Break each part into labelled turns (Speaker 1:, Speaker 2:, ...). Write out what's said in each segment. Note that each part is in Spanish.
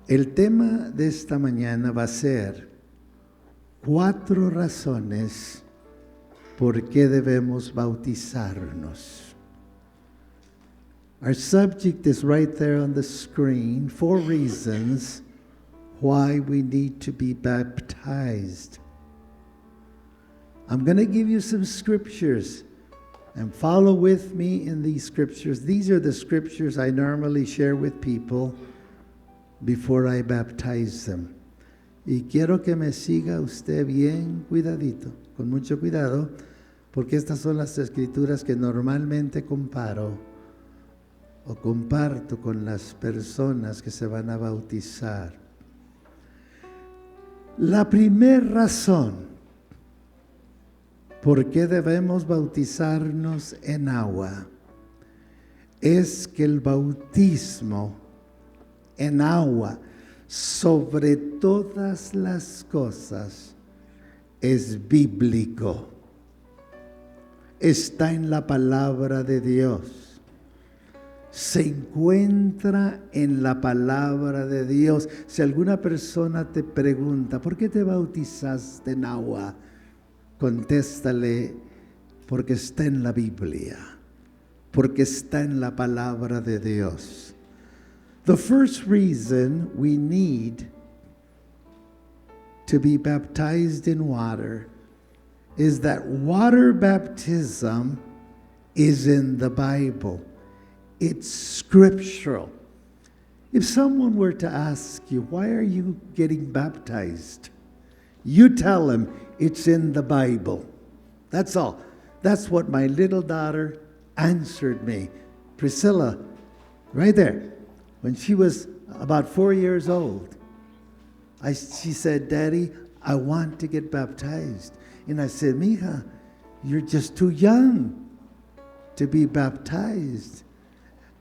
Speaker 1: El tema de esta mañana va a ser 4 razones por qué debemos bautizarnos. Our subject is right there on the screen. 4 reasons why we need to be baptized. I'm going to give you some scriptures and follow with me in these scriptures. These are the scriptures I normally share with people before I baptize them. Y quiero que me siga usted bien cuidadito, con mucho cuidado, porque estas son las escrituras que normalmente comparo o comparto con las personas que se van a bautizar. La primera razón por qué debemos bautizarnos en agua es que el bautismo en agua, sobre todas las cosas, es bíblico. Está en la palabra de Dios. Se encuentra en la palabra de Dios. Si alguna persona te pregunta, ¿por qué te bautizaste en agua? Contéstale, porque está en la Biblia, porque está en la palabra de Dios. The first reason we need to be baptized in water is that water baptism is in the Bible. It's scriptural. If someone were to ask you, why are you getting baptized? You tell them it's in the Bible. That's all. That's what my little daughter answered me. Priscilla, right there. When she was about 4 years old, she said, Daddy, I want to get baptized. And I said, Mija, you're just too young to be baptized.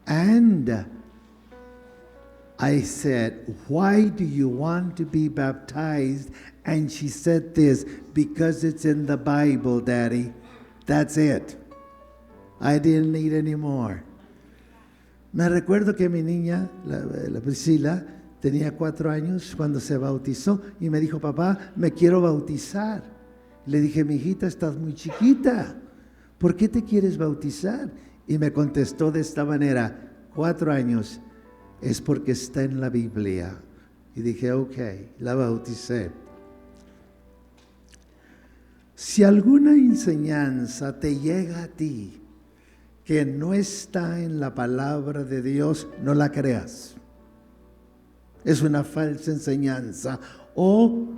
Speaker 1: And I said, why do you want to be baptized? And she said this, because it's in the Bible, Daddy. That's it. I didn't need any more. Me recuerdo que mi niña, la Priscila, tenía 4 años cuando se bautizó y me dijo, papá, me quiero bautizar. Le dije, mi hijita, estás muy chiquita, ¿por qué te quieres bautizar? Y me contestó de esta manera, 4 años, es porque está en la Biblia. Y dije, ok, la bauticé. Si alguna enseñanza te llega a ti que no está en la palabra de Dios, no la creas. Es una falsa enseñanza. O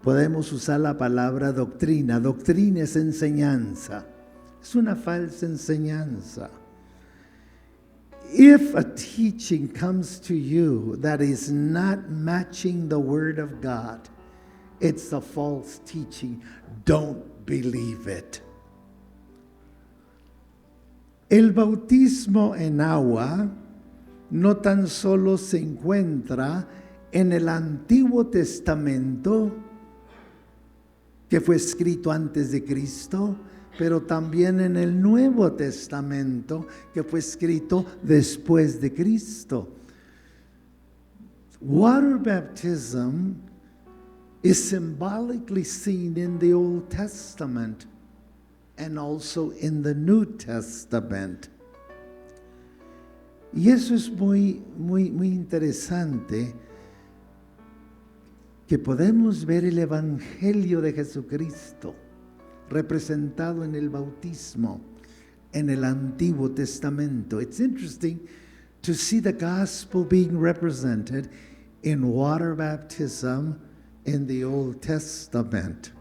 Speaker 1: podemos usar la palabra doctrina. Doctrina es enseñanza. Es una falsa enseñanza. If a teaching comes to you that is not matching the Word of God, it's a false teaching. Don't believe it. El bautismo en agua no tan solo se encuentra en el Antiguo Testamento, que fue escrito antes de Cristo, pero también en el Nuevo Testamento, que fue escrito después de Cristo. Water baptism is symbolically seen in the Old Testament and also in the New Testament. Y eso es muy interesante, que podemos ver el Evangelio de Jesucristo representado en el bautismo en el Antiguo Testamento. It's interesting to see the gospel being represented in water baptism in the Old Testament.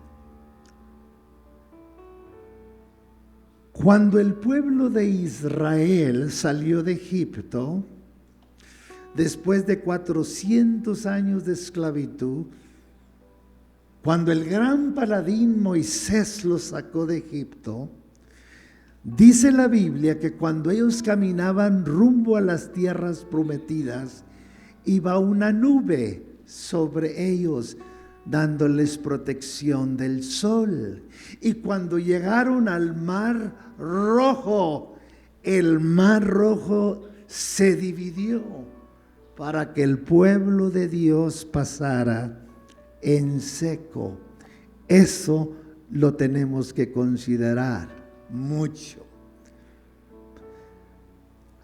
Speaker 1: Cuando el pueblo de Israel salió de Egipto, después de 400 años de esclavitud, cuando el gran paladín Moisés los sacó de Egipto, dice la Biblia que cuando ellos caminaban rumbo a las tierras prometidas, iba una nube sobre ellos, dándoles protección del sol. Y cuando llegaron al Mar Rojo, el Mar Rojo se dividió para que el pueblo de Dios pasara en seco. Eso lo tenemos que considerar mucho.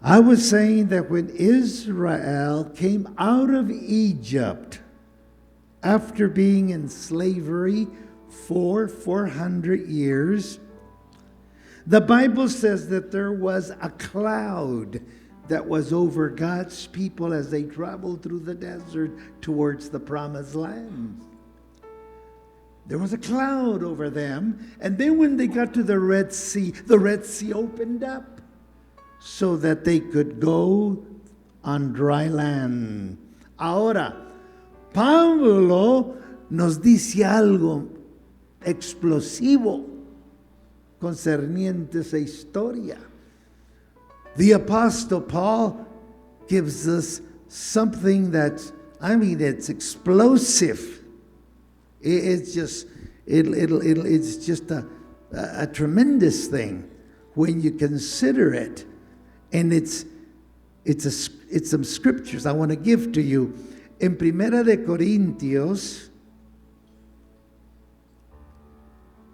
Speaker 1: I was saying that when Israel came out of Egypt after being in slavery for 400 years, the Bible says that there was a cloud that was over God's people as they traveled through the desert towards the promised land. There was a cloud over them, and then when they got to the Red Sea opened up so that they could go on dry land. Ahora, Pablo nos dice algo explosivo concerniente esa historia. The Apostle Paul gives us something that's, it's explosive. It's just a tremendous thing when you consider it. And it's some scriptures I want to give to you. En Primera de Corintios,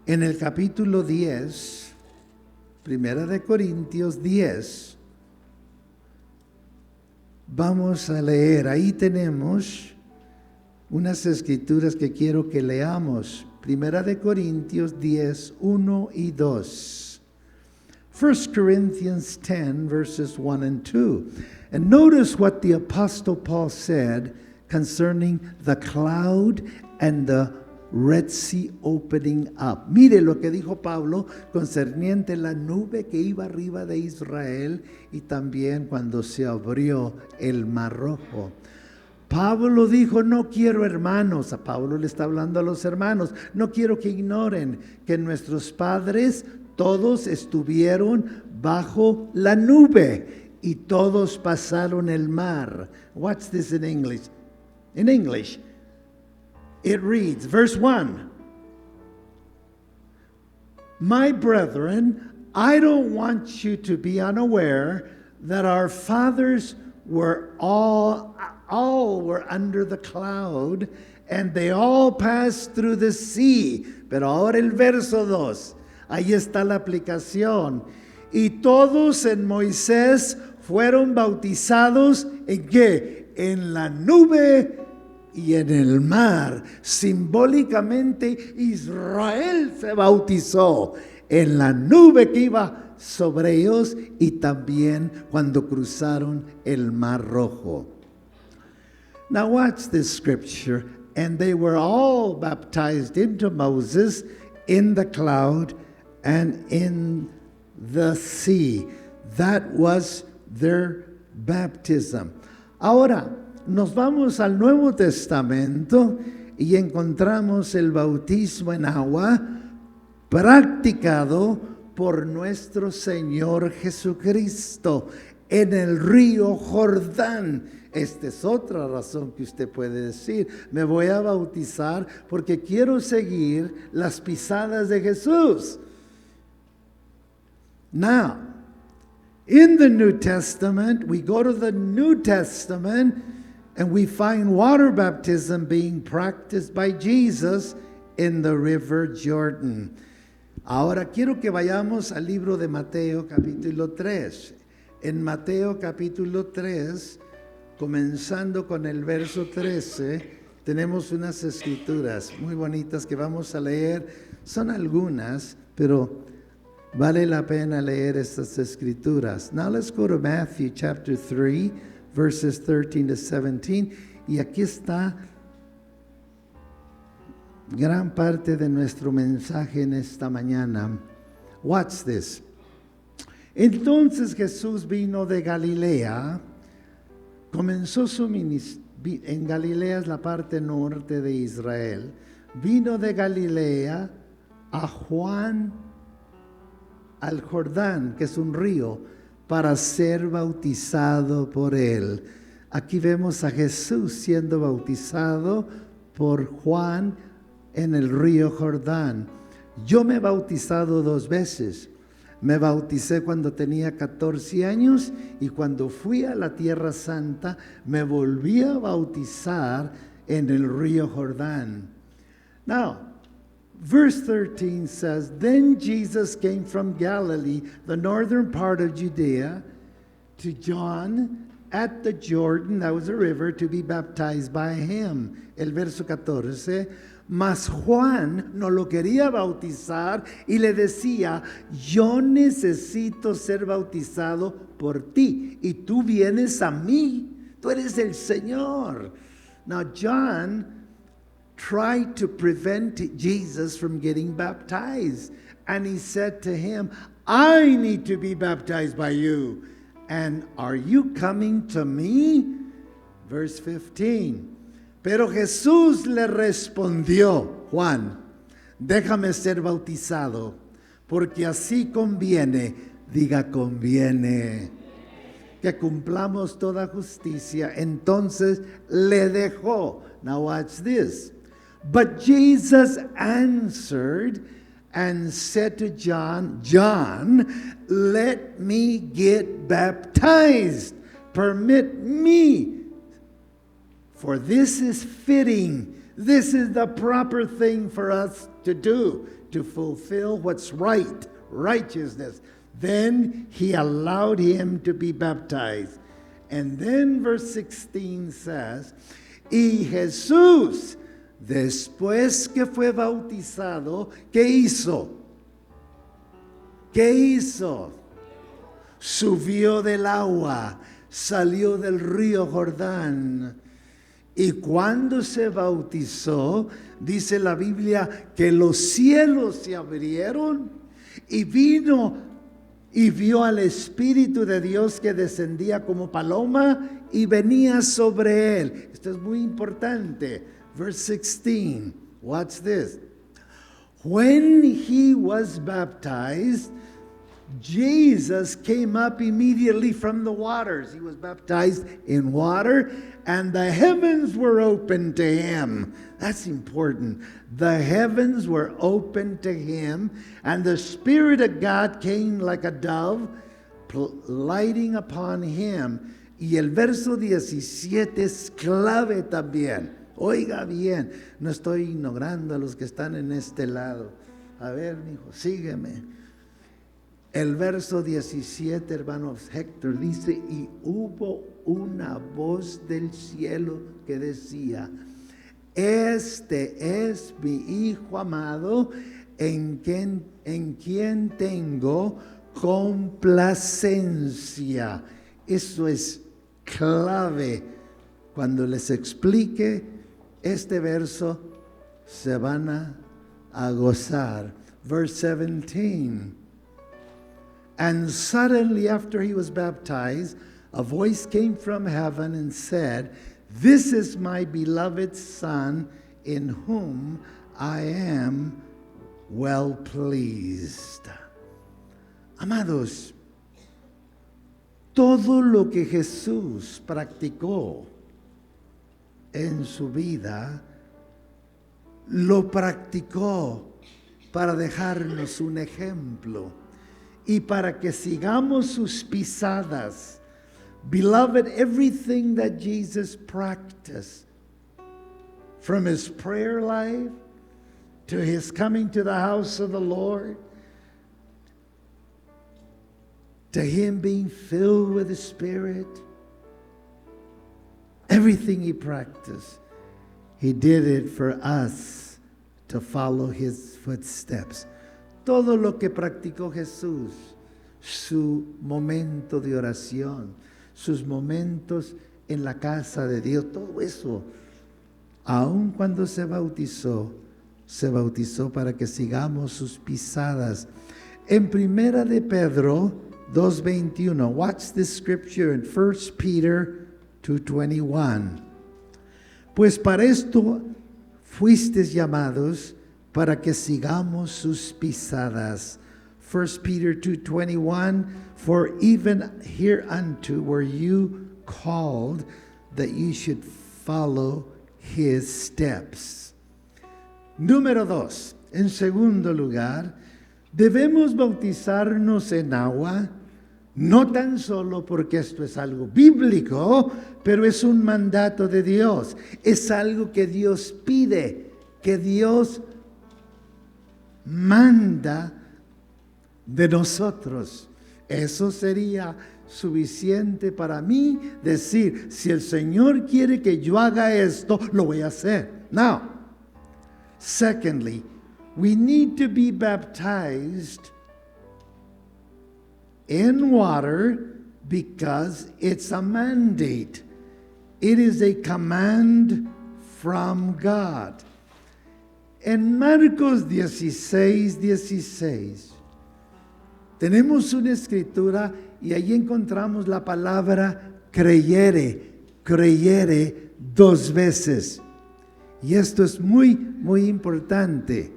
Speaker 1: en el capítulo 10, Primera de Corintios 10, vamos a leer. Ahí tenemos unas escrituras que quiero que leamos. Primera de Corintios 10, 1 y 2. 1 Corinthians 10, verses 1 and 2. And notice what the Apostle Paul said concerning the cloud and the Red Sea opening up. Mire lo que dijo Pablo concerniente la nube que iba arriba de Israel y también cuando se abrió el Mar Rojo. Pablo dijo, no quiero hermanos, a Pablo le está hablando a los hermanos, no quiero que ignoren que nuestros padres todos estuvieron bajo la nube y todos pasaron el mar. What's this in English? In English, it reads, verse 1, my brethren, I don't want you to be unaware that our fathers were all were under the cloud and they all passed through the sea. Pero ahora el verso 2, ahí está la aplicación. Y todos en Moisés fueron bautizados ¿en qué? En la nube y en el mar. Simbólicamente Israel se bautizó en la nube que iba sobre ellos y también cuando cruzaron el Mar Rojo. Now watch this scripture. And they were all baptized into Moses in the cloud and in the sea. That was their baptism. Ahora, nos vamos al Nuevo Testamento y encontramos el bautismo en agua practicado por nuestro Señor Jesucristo en el río Jordán. Esta es otra razón que usted puede decir, me voy a bautizar porque quiero seguir las pisadas de Jesús. Now, in the New Testament, we go to the New Testament and we find water baptism being practiced by Jesus in the river Jordan. Ahora quiero que vayamos al libro de Mateo capítulo 3. En Mateo capítulo 3, comenzando con el verso 13, tenemos unas escrituras muy bonitas que vamos a leer. Son algunas, pero vale la pena leer estas escrituras. Now let's go to Matthew chapter 3, verses 13 to 17. Y aquí está gran parte de nuestro mensaje en esta mañana. Watch this. Entonces Jesús vino de Galilea, comenzó su ministerio. En Galilea es la parte norte de Israel. Vino de Galilea a Juan al Jordán, que es un río, para ser bautizado por él. Aquí vemos a Jesús siendo bautizado por Juan en el río Jordán. Yo me he bautizado 2 veces. Me bauticé cuando tenía 14 años y cuando fui a la Tierra Santa me volví a bautizar en el río Jordán. Now, verse 13 says, Then Jesus came from Galilee, the northern part of Judea, to John at the Jordan, that was a river, to be baptized by him. El verso 14, mas Juan no lo quería bautizar y le decía, yo necesito ser bautizado por ti y tú vienes a mí, tú eres el Señor. Now John tried to prevent Jesus from getting baptized, and he said to him, I need to be baptized by you, and are you coming to me? Verse 15. Pero Jesús le respondió, Juan, déjame ser bautizado, porque así conviene, diga conviene, que cumplamos toda justicia. Entonces le dejó. Now watch this. But Jesus answered and said to John, John, let me get baptized. Permit me. For this is fitting. This is the proper thing for us to do, to fulfill what's right, righteousness. Then he allowed him to be baptized. And then verse 16 says, y Jesús, después que fue bautizado, ¿qué hizo? ¿Qué hizo? Subió del agua, salió del río Jordán. Y cuando se bautizó, dice la Biblia que los cielos se abrieron y vino y vio al Espíritu de Dios que descendía como paloma y venía sobre él. Esto es muy importante. Verse 16. Watch this. When he was baptized, Jesus came up immediately from the waters. He was baptized in water, and the heavens were opened to him. That's important. The heavens were opened to him, and the Spirit of God came like a dove, lighting upon him. Y el verso 17 es clave también. Oiga bien, no estoy ignorando a los que están en este lado. A ver, mijo, sígueme. El verso 17, hermanos, Héctor dice, y hubo una voz del cielo que decía, este es mi Hijo amado, en quien tengo complacencia. Eso es clave. Cuando les explique este verso, se van a gozar. Verse 17. And suddenly after he was baptized, a voice came from heaven and said, This is my beloved Son, in whom I am well pleased. Amados, todo lo que Jesús practicó en su vida, lo practicó para dejarnos un ejemplo. Y para que sigamos sus pisadas. Beloved, everything that Jesus practiced, from his prayer life to his coming to the house of the Lord, to him being filled with the Spirit, everything he practiced, he did it for us to follow his footsteps. Todo lo que practicó Jesús, su momento de oración, sus momentos en la casa de Dios, todo eso, aun cuando se bautizó para que sigamos sus pisadas. En Primera de Pedro 2:21, watch this scripture in 1 Peter 2:21. Pues para esto fuisteis llamados, para que sigamos sus pisadas. 1 Peter 2:21, for even hereunto were you called, that you should follow his steps. Número 2, en segundo lugar, Debemos bautizarnos en agua, no tan solo porque esto es algo bíblico, pero es un mandato de Dios. Es algo que Dios pide, que Dios manda de nosotros. Eso sería suficiente para mí decir, si el Señor quiere que yo haga esto, lo voy a hacer. Now, secondly, we need to be baptized in water because it's a mandate. It is a command from God. En Marcos 16:16 tenemos una escritura y ahí encontramos la palabra creyere 2 veces. Y esto es muy, muy importante.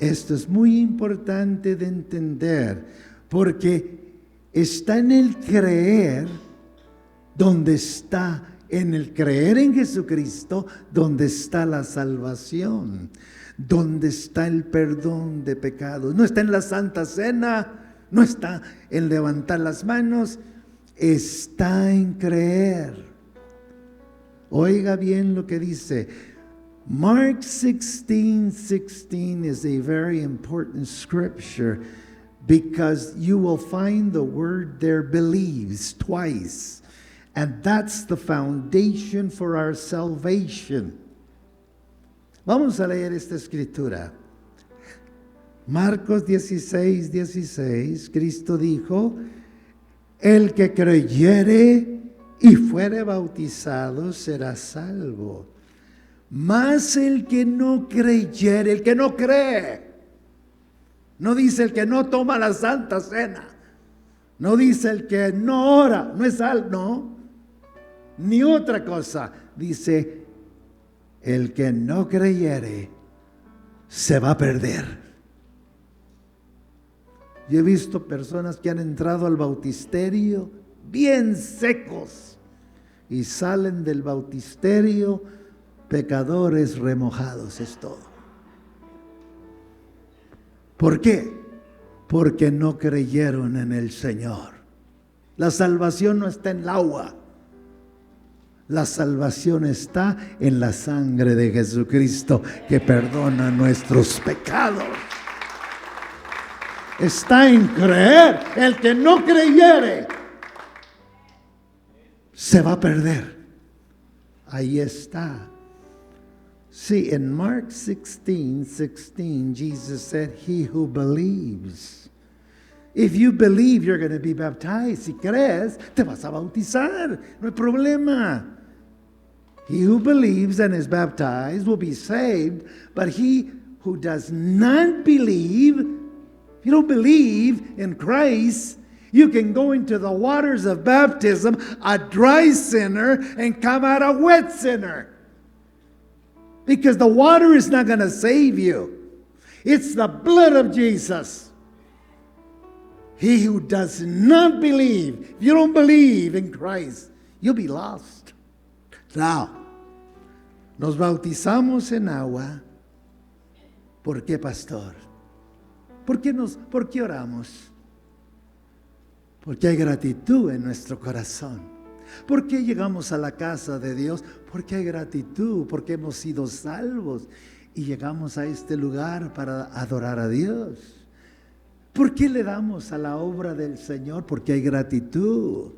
Speaker 1: Esto es muy importante de entender, porque está en el creer donde está, en el creer en Jesucristo, donde está la salvación, donde está el perdón de pecados. No está en la Santa Cena, no está en levantar las manos, está en creer. Oiga bien lo que dice. Mark 16:16 is a very important scripture because you will find the word there, believes, twice. And that's the foundation for our salvation. Vamos a leer esta escritura. Marcos 16:16, Cristo dijo, el que creyere y fuere bautizado será salvo. Mas el que no creyere, el que no cree, no dice el que no toma la Santa Cena, no dice el que no ora, no es salvo, no, ni otra cosa. Dice, el que no creyere se va a perder. Yo he visto personas que han entrado al bautisterio bien secos y salen del bautisterio pecadores remojados, es todo. ¿Por qué? Porque no creyeron en el Señor. La salvación no está en el agua. La salvación está en la sangre de Jesucristo que perdona nuestros pecados. Está en creer. El que no creyere se va a perder. Ahí está. See, in Mark 16:16, Jesus said, he who believes. If you believe, you're going to be baptized. Si crees, te vas a bautizar. No hay problema. He who believes and is baptized will be saved, but he who does not believe, if you don't believe in Christ, you can go into the waters of baptism, a dry sinner, and come out a wet sinner. Because the water is not going to save you. It's the blood of Jesus. He who does not believe, if you don't believe in Christ, you'll be lost. Now, nos bautizamos en agua. ¿Por qué, pastor? ¿Por qué oramos? Porque hay gratitud en nuestro corazón. ¿Por qué llegamos a la casa de Dios? Porque hay gratitud, porque hemos sido salvos y llegamos a este lugar para adorar a Dios. ¿Por qué le damos a la obra del Señor? Porque hay gratitud.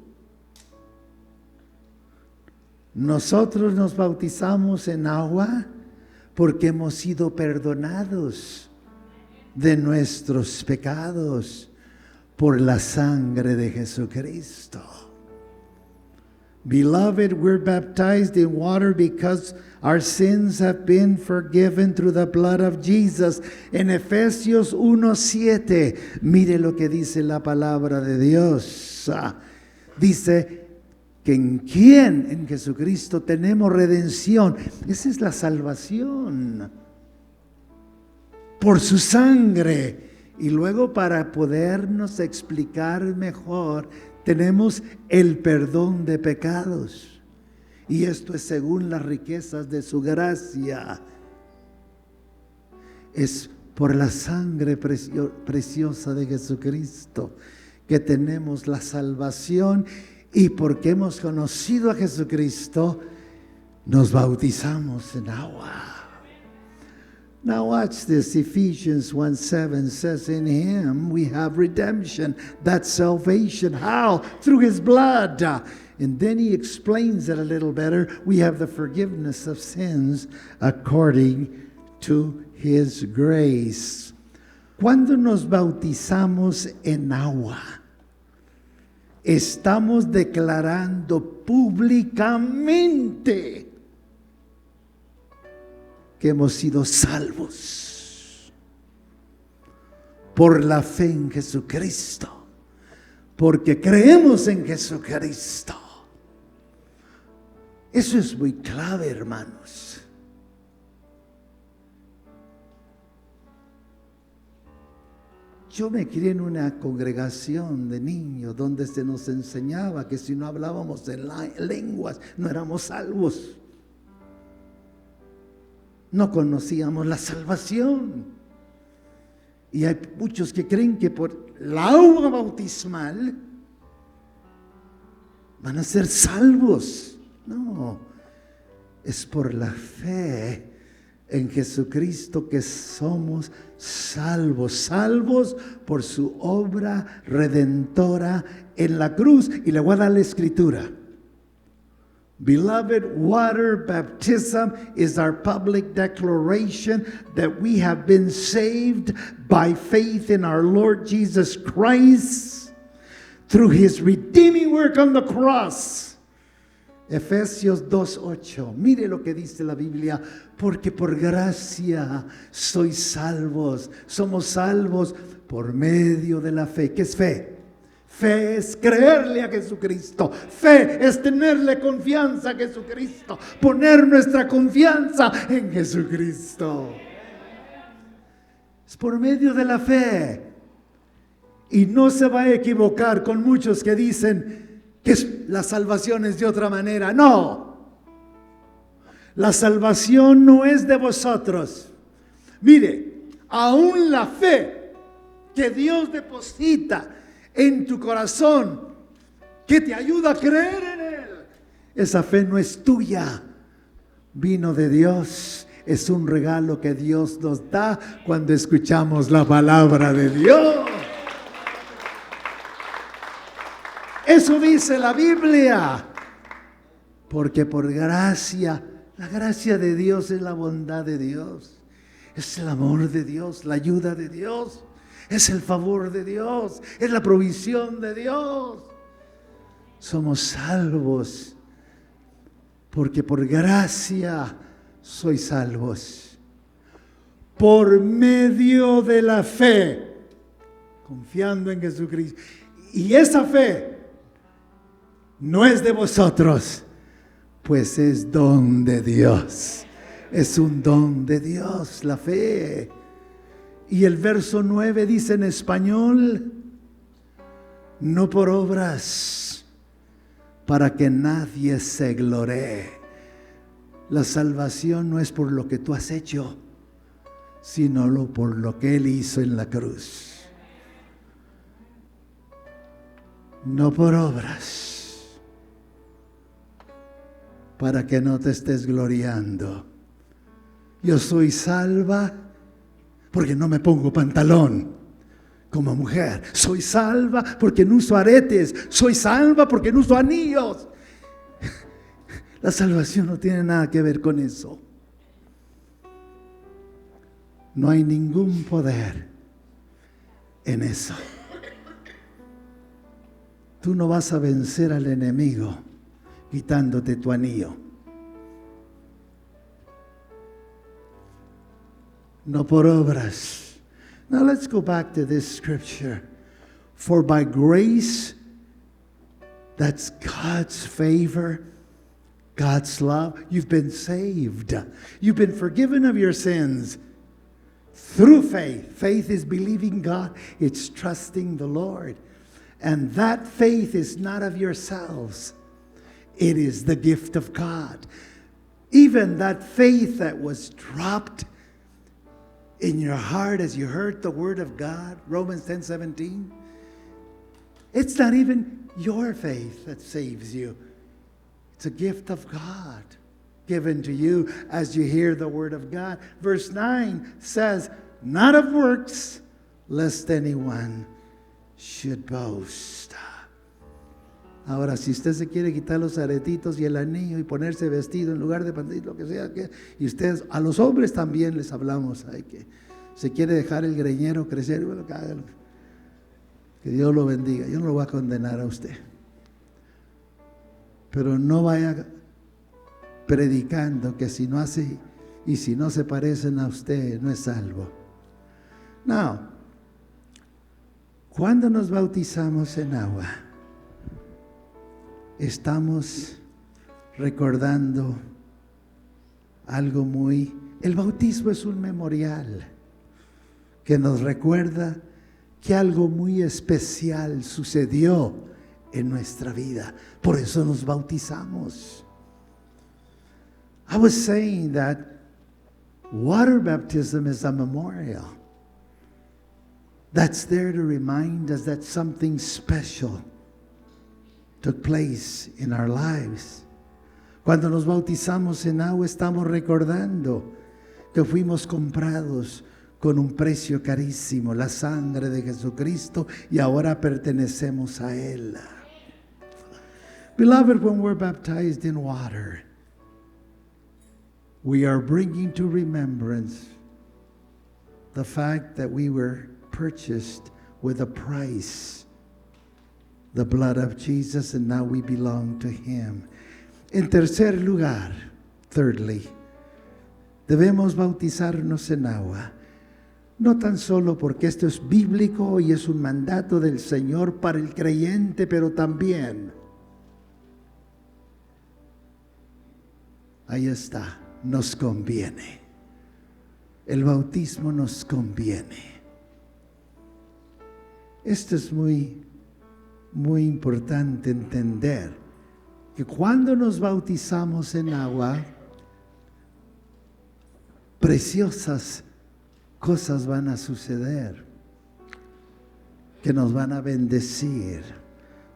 Speaker 1: Nosotros nos bautizamos en agua porque hemos sido perdonados de nuestros pecados por la sangre de Jesucristo. Beloved, we're baptized in water because our sins have been forgiven through the blood of Jesus. En Efesios 1:7, mire lo que dice la palabra de Dios. Dice que en Jesucristo tenemos redención. Esa es la salvación. Por su sangre. Y luego, para podernos explicar mejor, tenemos el perdón de pecados. Y esto es según las riquezas de su gracia. Es por la sangre preciosa de Jesucristo, que tenemos la salvación, y porque hemos conocido a Jesucristo, nos bautizamos en agua. Now watch this. Ephesians 1:7 says, in Him we have redemption, that's salvation. How? Through His blood. And then he explains it a little better. We have the forgiveness of sins according to His grace. Cuando nos bautizamos en agua, estamos declarando públicamente que hemos sido salvos por la fe en Jesucristo, porque creemos en Jesucristo. Eso es muy clave, hermanos. Yo me crié en una congregación de niños donde se nos enseñaba que si no hablábamos en lenguas no éramos salvos. No conocíamos la salvación. Y hay muchos que creen que por la agua bautismal van a ser salvos. No, es por la fe en Jesucristo que somos salvos. Salvos por su obra redentora en la cruz. Y le voy a dar la escritura. Beloved, water baptism is our public declaration that we have been saved by faith in our Lord Jesus Christ through His redeeming work on the cross. Efesios 2:8. Mire lo que dice la Biblia. Porque por gracia sois salvos. Somos salvos por medio de la fe. ¿Qué es fe? Fe es creerle a Jesucristo. Fe es tenerle confianza a Jesucristo. Poner nuestra confianza en Jesucristo. Es por medio de la fe. Y no se va a equivocar con muchos que dicen que la salvación es de otra manera. No. La salvación no es de vosotros. Mire, aún la fe que Dios deposita en tu corazón, que te ayuda a creer en Él, esa fe no es tuya, vino de Dios. Es un regalo que Dios nos da cuando escuchamos la palabra de Dios. Eso dice la Biblia. Porque por gracia, la gracia de Dios es la bondad de Dios, es el amor de Dios, la ayuda de Dios. Es el favor de Dios, es la provisión de Dios. Somos salvos porque por gracia sois salvos. Por medio de la fe, confiando en Jesucristo. Y esa fe no es de vosotros, pues es don de Dios. Es un don de Dios, la fe. Y el verso 9 dice en español, no por obras, para que nadie se gloree. La salvación no es por lo que tú has hecho, sino por lo que Él hizo en la cruz. No por obras, para que no te estés gloriando. Yo soy salva porque no me pongo pantalón como mujer. Soy salva porque no uso aretes. Soy salva porque no uso anillos. La salvación no tiene nada que ver con eso. No hay ningún poder en eso. Tú no vas a vencer al enemigo quitándote tu anillo. No por obras. Now let's go back to this scripture. For by grace, that's God's favor, God's love, you've been saved. You've been forgiven of your sins through faith. Faith is believing God. It's trusting the Lord. And that faith is not of yourselves. It is the gift of God. Even that faith that was dropped, in your heart as you heard the word of God, Romans 10:17, it's not even your faith that saves you. It's a gift of God given to you as you hear the word of God. Verse 9 says, not of works, lest anyone should boast. Ahora, si usted se quiere quitar los aretitos y el anillo y ponerse vestido en lugar de pantalón, lo que sea, y ustedes, a los hombres también les hablamos, hay que se quiere dejar el greñero crecer, bueno, que Dios lo bendiga. Yo no lo voy a condenar a usted, pero no vaya predicando que si no hace y si no se parecen a usted, no es salvo. No. Cuando nos bautizamos en agua, estamos recordando algo muy... El bautismo es un memorial que nos recuerda que algo muy especial sucedió en nuestra vida. Por eso nos bautizamos. I was saying that water baptism is a memorial that's there to remind us that something special took place in our lives. Cuando nos bautizamos en agua, estamos recordando que fuimos comprados con un precio carísimo, la sangre de Jesucristo, y ahora pertenecemos a Él. Beloved, when we're baptized in water, we are bringing to remembrance the fact that we were purchased with a price, the blood of Jesus, and now we belong to Him. En tercer lugar, thirdly, debemos bautizarnos en agua, no tan solo porque esto es bíblico y es un mandato del Señor para el creyente, pero también, ahí está, nos conviene. El bautismo nos conviene. Esto es muy importante entender, que cuando nos bautizamos en agua, preciosas cosas van a suceder, que nos van a bendecir.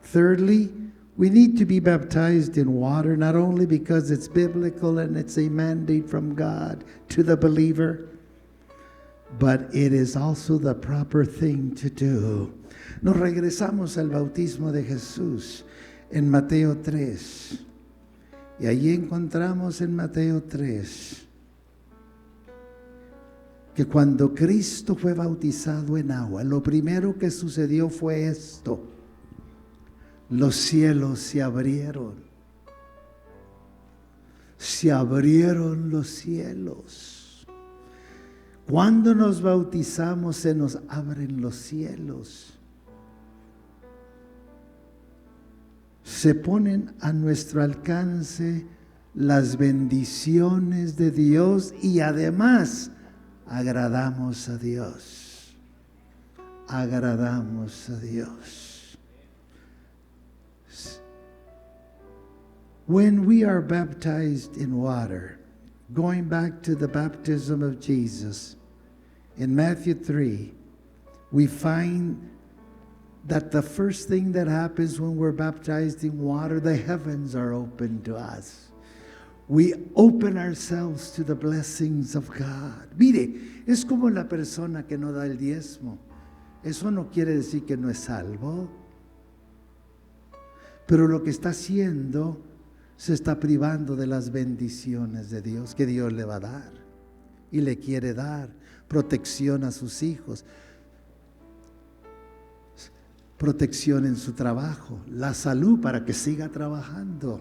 Speaker 1: Thirdly, we need to be baptized in water, not only because it's biblical and it's a mandate from God to the believer, but it is also the proper thing to do. Nos regresamos al bautismo de Jesús en Mateo 3. Y allí encontramos en Mateo 3 que cuando Cristo fue bautizado en agua, lo primero que sucedió fue esto: los cielos se abrieron. Se abrieron los cielos. Cuando nos bautizamos, se nos abren los cielos. Se ponen a nuestro alcance las bendiciones de Dios y además agradamos a Dios. Agradamos a Dios. When we are baptized in water, going back to the baptism of Jesus, in Matthew 3, we find that the first thing that happens when we're baptized in water, the heavens are open to us. We open ourselves to the blessings of God. Mire, es como la persona que no da el diezmo. Eso no quiere decir que no es salvo. Pero lo que está haciendo, se está privando de las bendiciones de Dios que Dios le va a dar. Y le quiere dar protección a sus hijos, protección en su trabajo, la salud para que siga trabajando.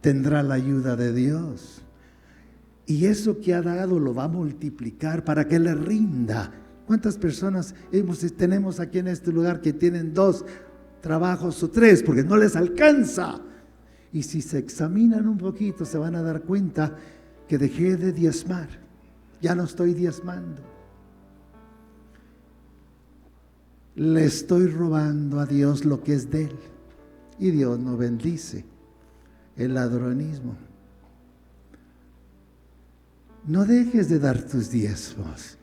Speaker 1: Tendrá la ayuda de Dios. Y eso que ha dado lo va a multiplicar para que le rinda. ¿Cuántas personas tenemos aquí en este lugar que tienen 2 trabajos o 3 porque no les alcanza? Y si se examinan un poquito, se van a dar cuenta que dejé de diezmar. Ya no estoy diezmando. Le estoy robando a Dios lo que es de Él. Y Dios no bendice el ladronismo. No dejes de dar tus diezmos.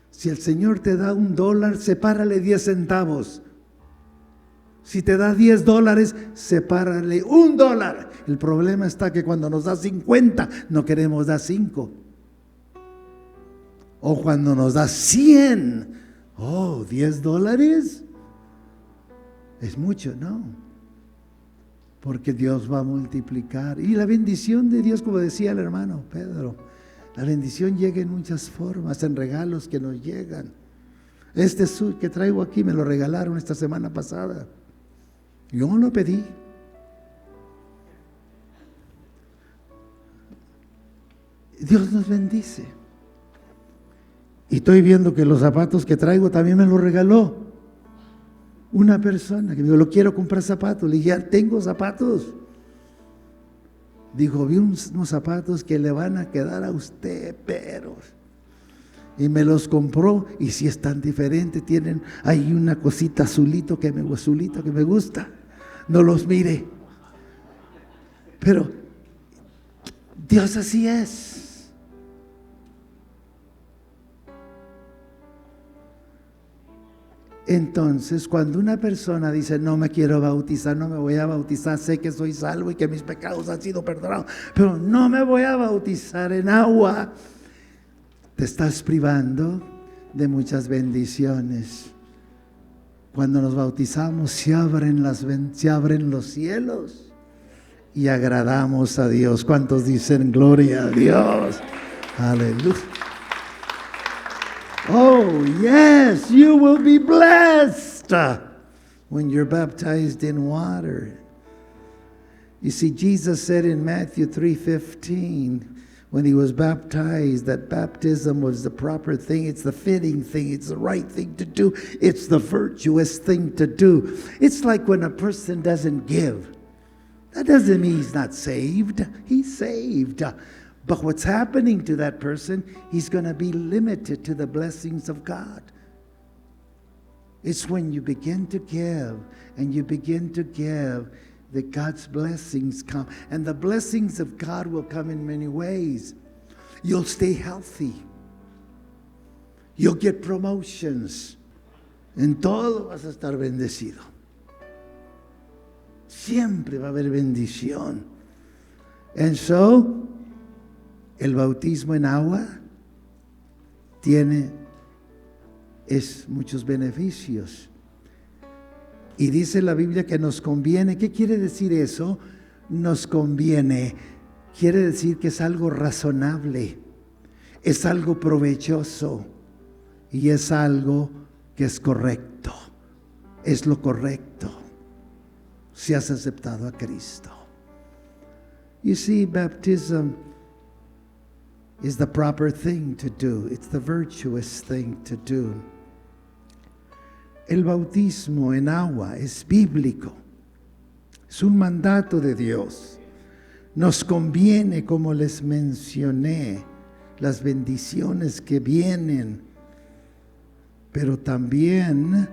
Speaker 1: Si el Señor te da $1, sepárale 10 centavos. Si te da $10, sepárale $1. El problema está que cuando nos da 50, no queremos dar 5. O cuando nos da 100, $10 es mucho, ¿no? Porque Dios va a multiplicar. Y la bendición de Dios, como decía el hermano Pedro, la bendición llega en muchas formas, en regalos que nos llegan. Este suit que traigo aquí me lo regalaron esta semana pasada. Yo no lo pedí. Dios nos bendice. Y estoy viendo que los zapatos que traigo también me los regaló una persona que me dijo, lo quiero comprar zapatos. Le dije, ya tengo zapatos. Dijo, vi unos zapatos que le van a quedar a usted, pero... Y me los compró, y si están diferentes, tienen ahí una cosita azulito que me gusta. No los mire. Pero Dios así es. Entonces, cuando una persona dice, no me quiero bautizar, no me voy a bautizar, sé que soy salvo y que mis pecados han sido perdonados, pero no me voy a bautizar en agua, te estás privando de muchas bendiciones. Cuando nos bautizamos se abren los cielos y agradamos a Dios. ¿Cuántos dicen gloria a Dios? Aleluya. Oh, yes, you will be blessed when you're baptized in water. You see, Jesus said in Matthew 3:15, when he was baptized, that baptism was the proper thing. It's the fitting thing. It's the right thing to do. It's the virtuous thing to do. It's like when a person doesn't give. That doesn't mean he's not saved. He's saved. But what's happening to that person, he's going to be limited to the blessings of God. It's when you begin to give and you begin to give that God's blessings come. And the blessings of God will come in many ways. You'll stay healthy. You'll get promotions. En todo vas a estar bendecido. Siempre va a haber bendición. And so, el bautismo en agua tiene muchos beneficios. Y dice la Biblia que nos conviene. ¿Qué quiere decir eso? Nos conviene. Quiere decir que es algo razonable, es algo provechoso y es algo que es correcto. Es lo correcto si has aceptado a Cristo. You see, baptism is the proper thing to do. It's the virtuous thing to do. El bautismo en agua es bíblico. Es un mandato de Dios. Nos conviene, como les mencioné, las bendiciones que vienen, pero también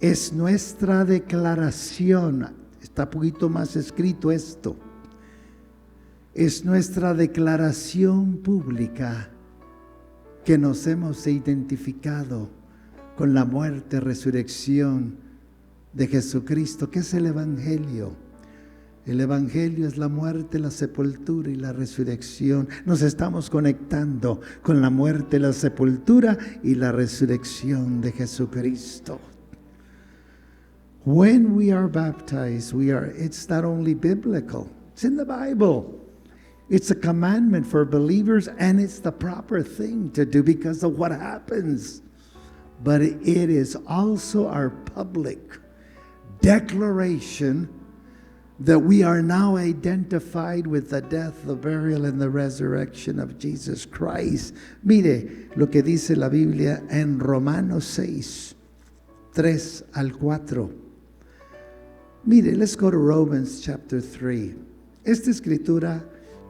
Speaker 1: es nuestra declaración. Está un poquito más escrito esto. Es nuestra declaración pública que nos hemos identificado con la muerte, resurrección de Jesucristo. ¿Qué es el Evangelio? El Evangelio es la muerte, la sepultura y la resurrección. Nos estamos conectando con la muerte, la sepultura y la resurrección de Jesucristo. When we are baptized, it's not only biblical, it's in the Bible. It's a commandment for believers, and it's the proper thing to do because of what happens. But it is also our public declaration that we are now identified with the death, the burial, and the resurrection of Jesus Christ. Mire lo que dice la Biblia en Romanos 6, 3 al 4. Mire, let's go to Romans chapter 3. Esta escritura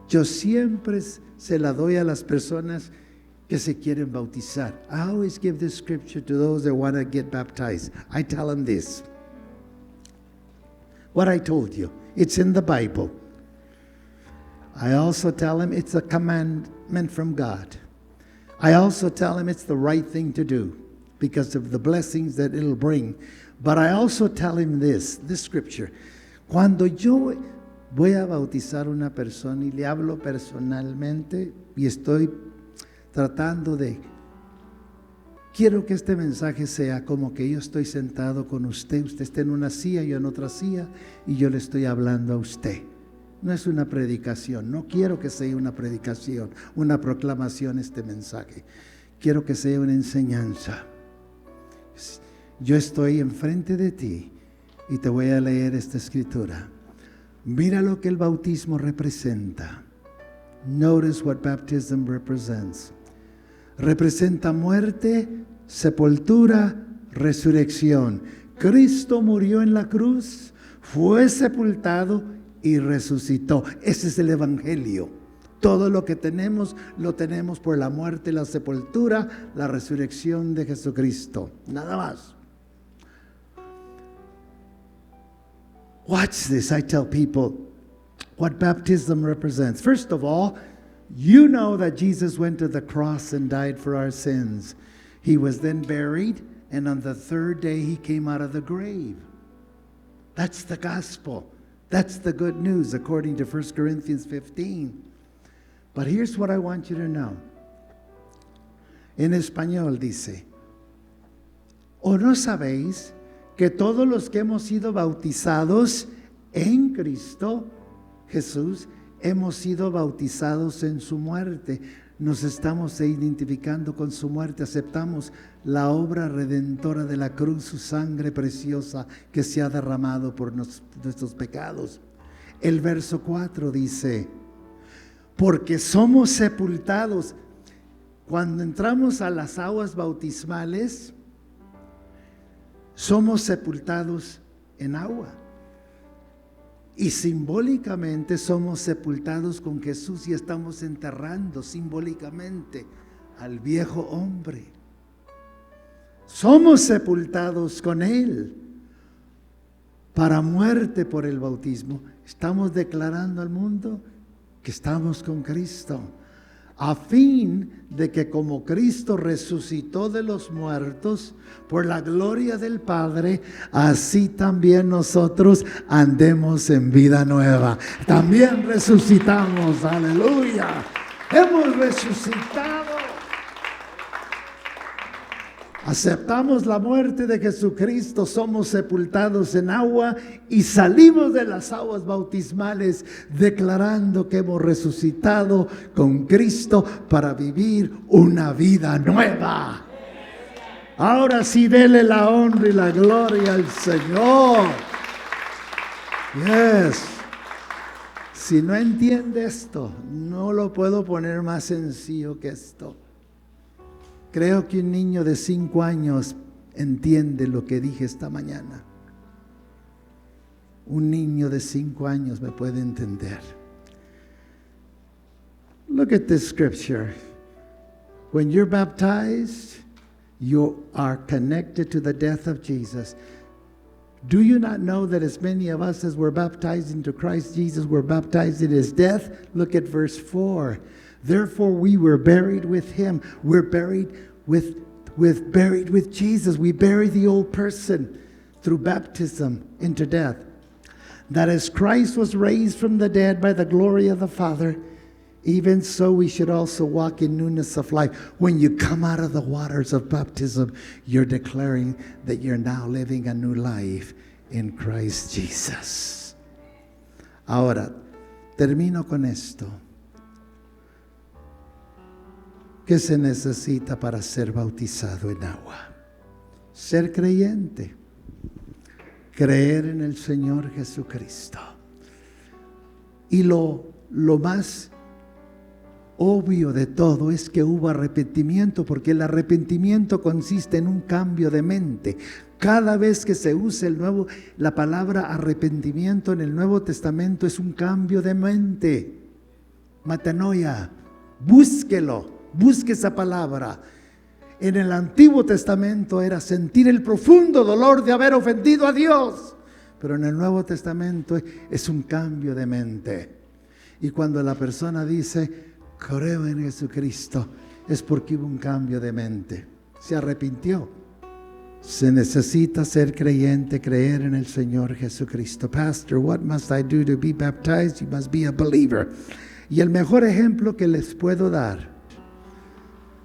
Speaker 1: yo siempre se la doy a las personas que se quieren bautizar. I always give this scripture to those that want to get baptized. I tell them this. What I told you, it's in the Bible. I also tell him it's a commandment from God. I also tell him it's the right thing to do because of the blessings that it'll bring. But I also tell him this scripture. Cuando yo voy a bautizar a una persona y le hablo personalmente y estoy tratando de... Quiero que este mensaje sea como que yo estoy sentado con usted está en una silla, yo en otra silla y yo le estoy hablando a usted. No es una predicación, no quiero que sea una predicación, una proclamación este mensaje. Quiero que sea una enseñanza. Yo estoy enfrente de ti y te voy a leer esta escritura. Mira lo que el bautismo representa. Notice what baptism represents. Representa muerte, sepultura, resurrección. Cristo murió en la cruz, fue sepultado y resucitó. Ese es el evangelio. Todo lo que tenemos, lo tenemos por la muerte, la sepultura, la resurrección de Jesucristo. Nada más. Watch this. I tell people what baptism represents. First of all, you know that Jesus went to the cross and died for our sins. He was then buried, and on the third day he came out of the grave. That's the gospel. That's the good news according to 1 Corinthians 15. But here's what I want you to know. En español dice, ¿o no sabéis que todos los que hemos sido bautizados en Cristo Jesús, hemos sido bautizados en su muerte? Nos estamos identificando con su muerte, aceptamos la obra redentora de la cruz, su sangre preciosa que se ha derramado por nuestros pecados. El verso 4 dice, porque somos sepultados. Cuando entramos a las aguas bautismales, somos sepultados en agua. Y simbólicamente somos sepultados con Jesús y estamos enterrando simbólicamente al viejo hombre. Somos sepultados con Él para muerte por el bautismo. Estamos declarando al mundo que estamos con Cristo, a fin de que como Cristo resucitó de los muertos por la gloria del Padre, así también nosotros andemos en vida nueva. También resucitamos, aleluya. Hemos resucitado. Aceptamos la muerte de Jesucristo, somos sepultados en agua y salimos de las aguas bautismales declarando que hemos resucitado con Cristo para vivir una vida nueva. Ahora sí, dele la honra y la gloria al Señor. Yes. Si no entiende esto, no lo puedo poner más sencillo que esto. Creo que un niño de 5 años entiende lo que dije esta mañana. Un niño de 5 años me puede entender. Look at this scripture. When you're baptized, you are connected to the death of Jesus. Do you not know that as many of us as were baptized into Christ Jesus were baptized in his death? Look at verse 4. Therefore we were buried with him. We're buried with Jesus. We bury the old person through baptism into death. That as Christ was raised from the dead by the glory of the Father, even so we should also walk in newness of life. When you come out of the waters of baptism, you're declaring that you're now living a new life in Christ Jesus. Ahora, termino con esto. ¿Qué se necesita para ser bautizado en agua? Ser creyente. Creer en el Señor Jesucristo. Y lo más obvio de todo es que hubo arrepentimiento, porque el arrepentimiento consiste en un cambio de mente. Cada vez que se usa la palabra arrepentimiento en el Nuevo Testamento es un cambio de mente. Metanoia. Búsquelo. Busque esa palabra. En el Antiguo Testamento era sentir el profundo dolor de haber ofendido a Dios. Pero en el Nuevo Testamento es un cambio de mente. Y cuando la persona dice, creo en Jesucristo, es porque hubo un cambio de mente. Se arrepintió. Se necesita ser creyente, creer en el Señor Jesucristo. Pastor, what must I do to be baptized? You must be a believer. Y el mejor ejemplo que les puedo dar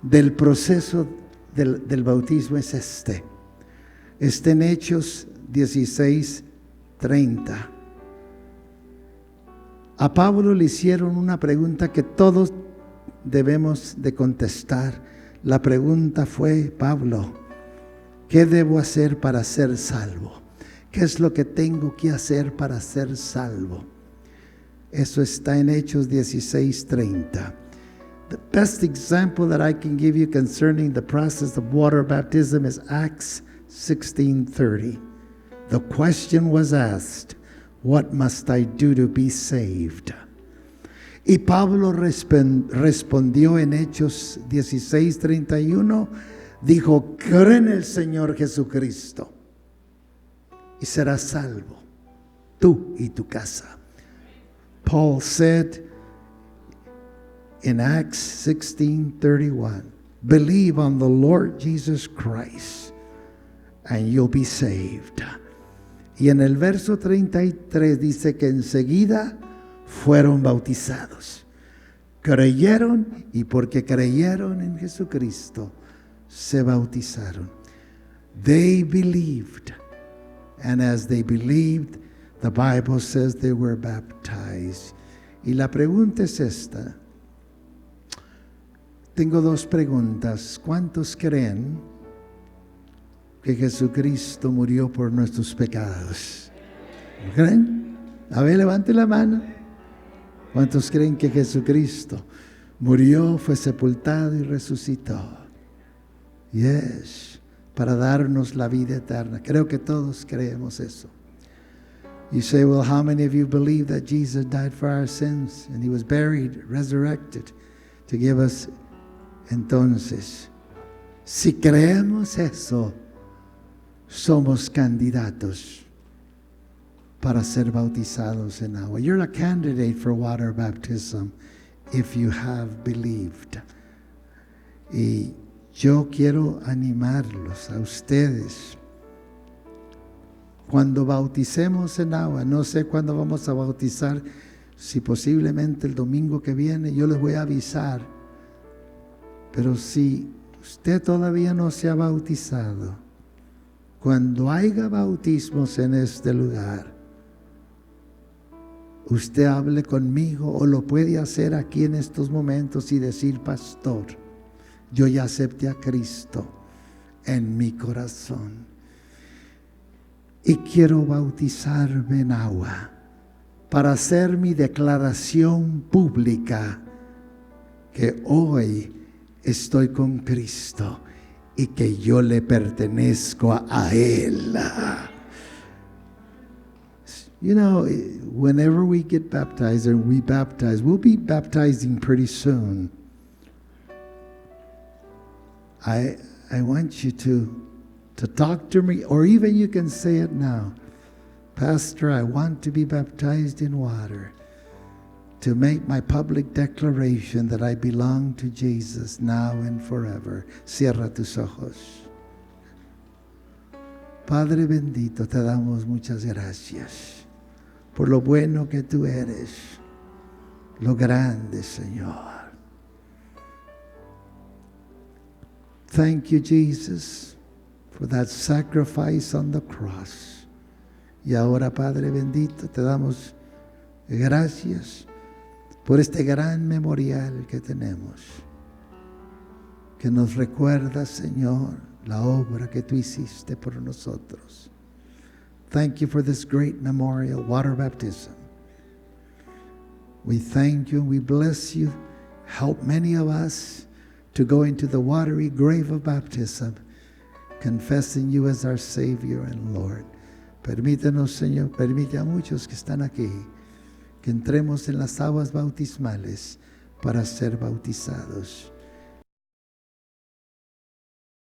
Speaker 1: del proceso del bautismo es este. Está en Hechos 16:30. A Pablo le hicieron una pregunta que todos debemos de contestar. La pregunta fue, Pablo, ¿qué debo hacer para ser salvo? ¿Qué es lo que tengo que hacer para ser salvo? Eso está en Hechos 16:30. The best example that I can give you concerning the process of water baptism is Acts 16:30. The question was asked, what must I do to be saved? Y Pablo respondió en Hechos 16:31, dijo, cree en el Señor Jesucristo y serás salvo, tú y tu casa. Paul said in Acts 16:31, believe on the Lord Jesus Christ and you'll be saved. Y en el verso 33 dice que enseguida fueron bautizados. Creyeron y porque creyeron en Jesucristo se bautizaron. They believed, and as they believed, the Bible says they were baptized. Y la pregunta es esta. Tengo dos preguntas. ¿Cuántos creen que Jesucristo murió por nuestros pecados? ¿Creen? A ver, levante la mano. ¿Cuántos creen que Jesucristo murió, fue sepultado y resucitó? Yes, para darnos la vida eterna. Creo que todos creemos eso. You say, well, how many of you believe that Jesus died for our sins and He was buried, resurrected to give us? Entonces, si creemos eso, somos candidatos para ser bautizados en agua. You're a candidate for water baptism if you have believed. Y yo quiero animarlos a ustedes. Cuando bauticemos en agua, no sé cuándo vamos a bautizar, si posiblemente el domingo que viene, yo les voy a avisar. Pero si usted todavía no se ha bautizado, cuando haya bautismos en este lugar, usted hable conmigo o lo puede hacer aquí en estos momentos y decir, pastor, yo ya acepté a Cristo en mi corazón y quiero bautizarme en agua para hacer mi declaración pública que hoy estoy con Cristo y que yo le pertenezco a Él. You know, whenever we get baptized and we baptize, we'll be baptizing pretty soon. I want you to talk to me, or even you can say it now. Pastor, I want to be baptized in water to make my public declaration that I belong to Jesus now and forever. Cierra tus ojos. Padre bendito, te damos muchas gracias por lo bueno que tú eres, lo grande, Señor. Thank you, Jesus, for that sacrifice on the cross. Y ahora, Padre bendito, te damos gracias por este gran memorial que tenemos, que nos recuerda, Señor, la obra que tú hiciste por nosotros. Thank you for this great memorial, water baptism. We thank you and we bless you. Help many of us to go into the watery grave of baptism, confessing you as our Savior and Lord. Permítanos, Señor, permite a muchos que están aquí que entremos en las aguas bautismales para ser bautizados.